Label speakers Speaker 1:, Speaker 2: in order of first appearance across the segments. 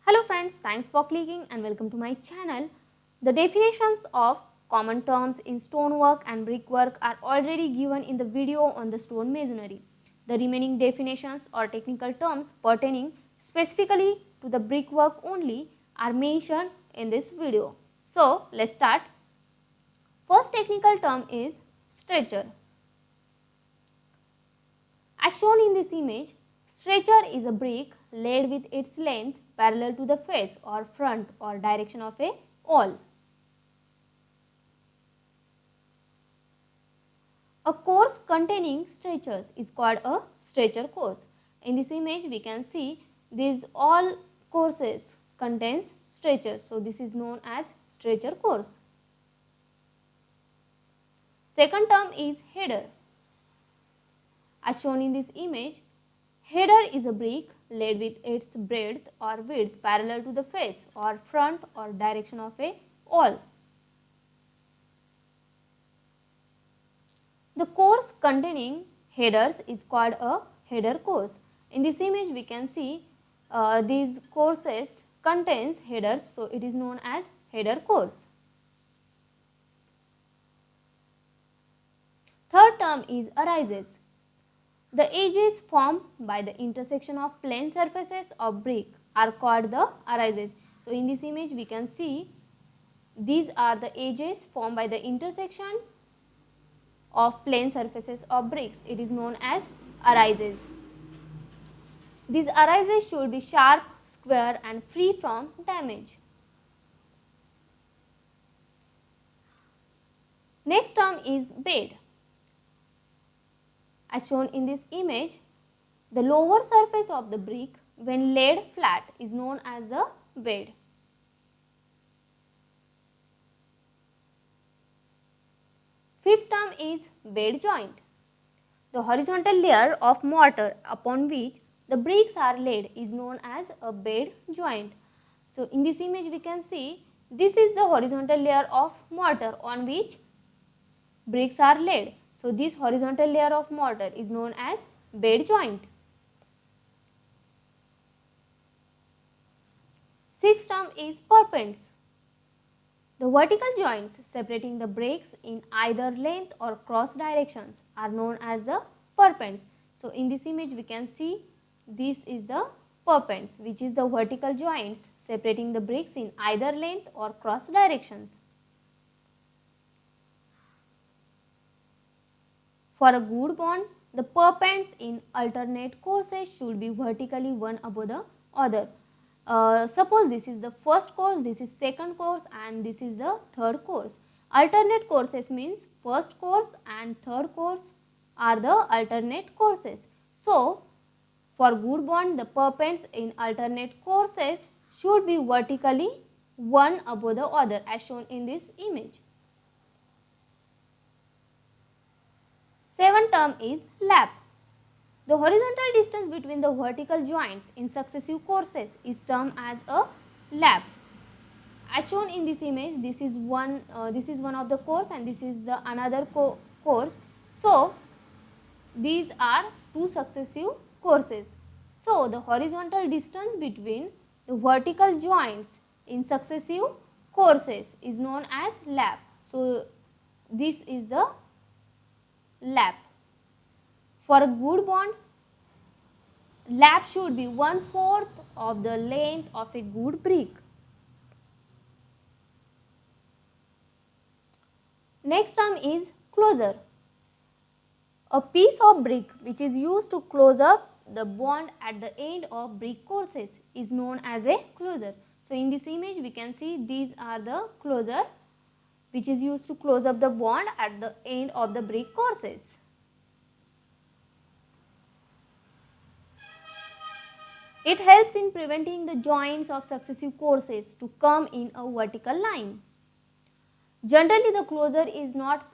Speaker 1: Hello friends, thanks for clicking and welcome to my channel. The definitions of common terms in stonework and brickwork are already given in the video on the stone masonry. The remaining definitions or technical terms pertaining specifically to the brickwork only are mentioned in this video. So, let's start. First technical term is stretcher. As shown in this image, stretcher is a brick laid with its length parallel to the face or front or direction of a wall. A course containing stretchers is called a stretcher course. In this image we can see these all courses contains stretchers. So, this is known as stretcher course. Second term is header. As shown in this image, header is a brick laid with its breadth or width parallel to the face or front or direction of a wall. The course containing headers is called a header course. In this image we can see these courses contains headers, so it is known as header course. Third term is arises. The edges formed by the intersection of plane surfaces of brick are called the arises. So, in this image we can see these are the edges formed by the intersection of plane surfaces of bricks. It is known as arises. These arises should be sharp, square and free from damage. Next term is bed. As shown in this image, the lower surface of the brick when laid flat is known as the bed. Fifth term is bed joint. The horizontal layer of mortar upon which the bricks are laid is known as a bed joint. So, in this image we can see this is the horizontal layer of mortar on which bricks are laid. So, this horizontal layer of mortar is known as bed joint. Sixth term is perpends. The vertical joints separating the bricks in either length or cross directions are known as the perpends. So, in this image we can see this is the perpends, which is the vertical joints separating the bricks in either length or cross directions. For a good bond, the perpends in alternate courses should be vertically one above the other. Suppose this is the first course, this is second course and this is the third course. Alternate courses means first course and third course are the alternate courses. So, for good bond, the perpends in alternate courses should be vertically one above the other as shown in this image. Seventh term is lap. The horizontal distance between the vertical joints in successive courses is termed as a lap. As shown in this image, this is one of the course and this is the another course. So, these are two successive courses. So, the horizontal distance between the vertical joints in successive courses is known as lap. So, this is the lap. For a good bond, lap should be 1/4 of the length of a good brick. Next term is closer. A piece of brick which is used to close up the bond at the end of brick courses is known as a closer. So, in this image we can see these are the closer which is used to close up the bond at the end of the brick courses. It helps in preventing the joints of successive courses to come in a vertical line. Generally, the closer is not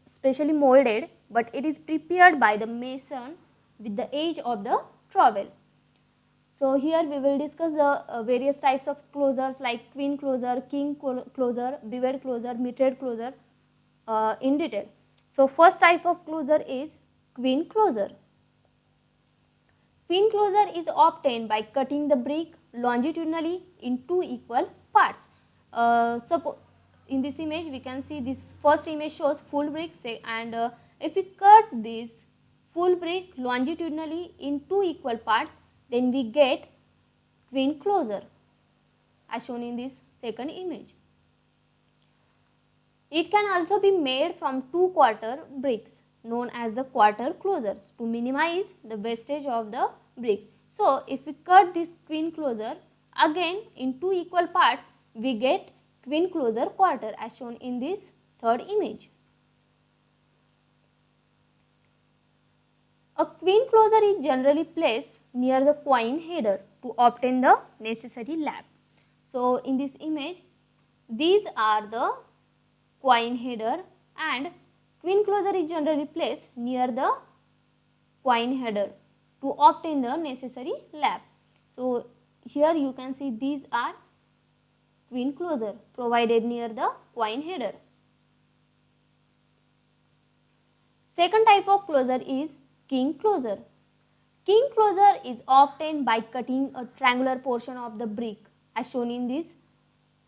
Speaker 1: specially molded, but it is prepared by the mason with the edge of the trowel. So, here we will discuss the various types of closers like queen closer, king closer, beveled closer, mitred closer in detail. So, first type of closer is queen closer. Queen closure is obtained by cutting the brick longitudinally in two equal parts. In this image we can see this first image shows full brick, and if we cut this full brick longitudinally in two equal parts, then we get queen closure as shown in this second image. It can also be made from 2/4 bricks known as the quarter closures to minimize the wastage of the bricks. So, if we cut this queen closure again in two equal parts, we get queen closure quarter as shown in this third image. A queen closure is generally placed near the coin header to obtain the necessary lap. So, in this image, these are the coin header, and queen closure is generally placed near the coin header to obtain the necessary lap. So, here you can see these are queen closure provided near the coin header. Second type of closure is king closure. King closure is obtained by cutting a triangular portion of the brick as shown in this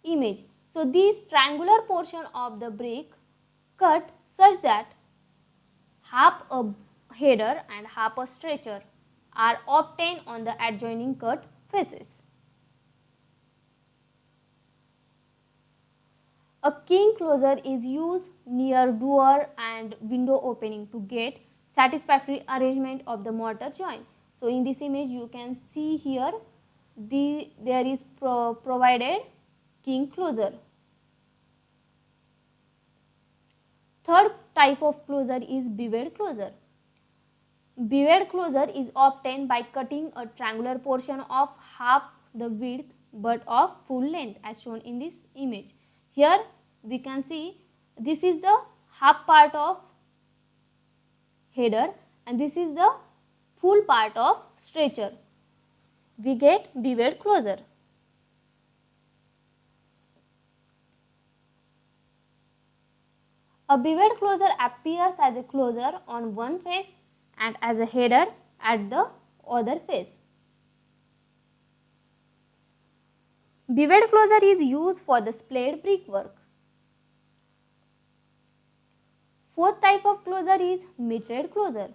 Speaker 1: image. So, this triangular portion of the brick cut such that half a header and half a stretcher are obtained on the adjoining cut faces. A king closure is used near door and window opening to get satisfactory arrangement of the mortar joint. So, in this image you can see here there is provided king closure. Third type of closure is beveled closure. Beveled closure is obtained by cutting a triangular portion of half the width but of full length as shown in this image. Here we can see this is the half part of header and this is the full part of stretcher. We get beveled closure. A beveled closure appears as a closure on one face and as a header at the other face. Beveled closure is used for the splayed brickwork. Fourth type of closure is mitred closure.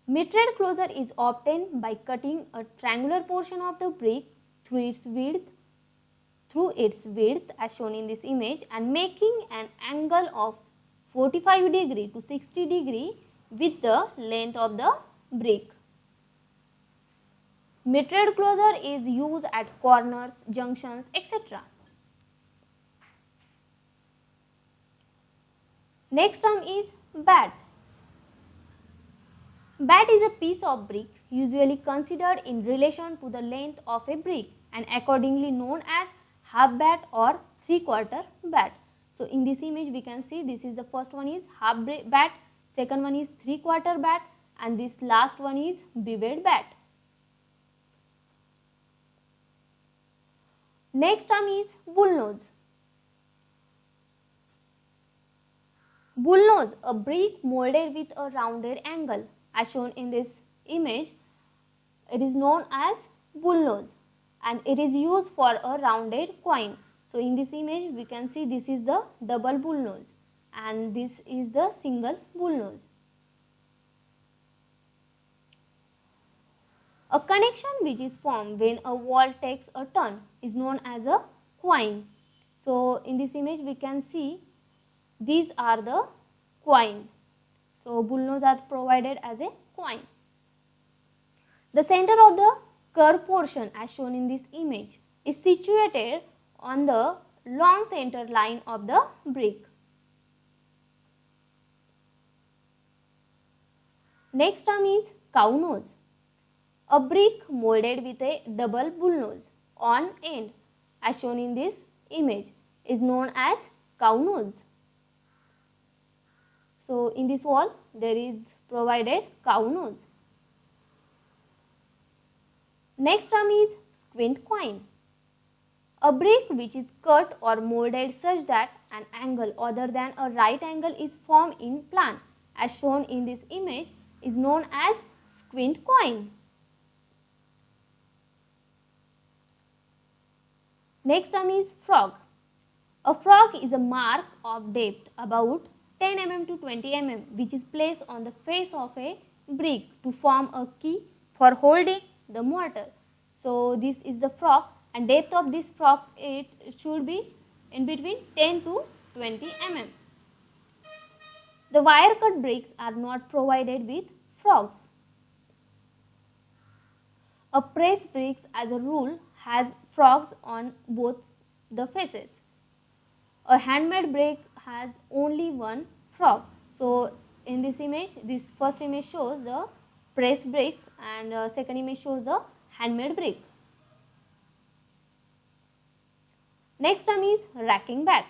Speaker 1: Mitred closure is obtained by cutting a triangular portion of the brick through its width as shown in this image and making an angle of 45 degree to 60 degree with the length of the brick. Mitred closure is used at corners, junctions, etc. Next term is bat. Bat is a piece of brick usually considered in relation to the length of a brick and accordingly known as half bat or 3/4 bat. So, in this image we can see this is the first one is half bat, second one is 3/4 bat and this last one is beveled bat. Next term is bullnose. Bullnose, a brick molded with a rounded angle as shown in this image, it is known as bullnose and it is used for a rounded coin. So, in this image we can see this is the double bullnose and this is the single bullnose. A connection which is formed when a wall takes a turn is known as a quoin. So, in this image we can see these are the quoin. So, bullnose are provided as a quoin. The center of the curved portion as shown in this image is situated on the long center line of the brick. Next term is cow nose. A brick molded with a double bullnose on end as shown in this image is known as cow nose. So, in this wall there is provided cow nose. Next term is squint quoin. A brick which is cut or molded such that an angle other than a right angle is formed in plan as shown in this image is known as squint quoin. Next term is frog. A frog is a mark of depth about 10 mm to 20 mm which is placed on the face of a brick to form a key for holding the mortar. So this is the frog, and depth of this frog, it should be in between 10 to 20 mm. The wire cut bricks are not provided with frogs. A press brick as a rule has frogs on both the faces. A handmade brick has only one frog. So in this image, this first image shows the press bricks, and second image shows the handmade brick. Next term is racking back.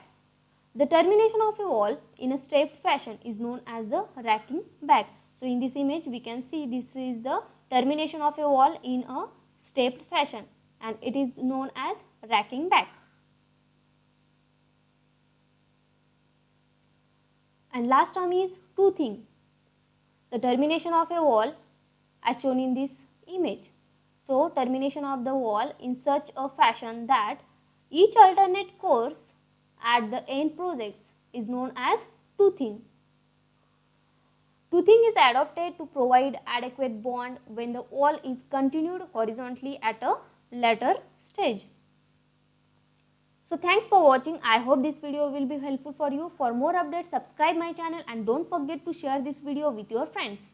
Speaker 1: The termination of a wall in a stepped fashion is known as the racking back. So in this image we can see this is the termination of a wall in a stepped fashion, and it is known as racking back. And last term is toothing. The termination of a wall as shown in this image. So termination of the wall in such a fashion that each alternate course at the end projects is known as toothing. Toothing is adopted to provide adequate bond when the wall is continued horizontally at a later stage. So thanks for watching. I hope this video will be helpful for you. For more updates, subscribe my channel and don't forget to share this video with your friends.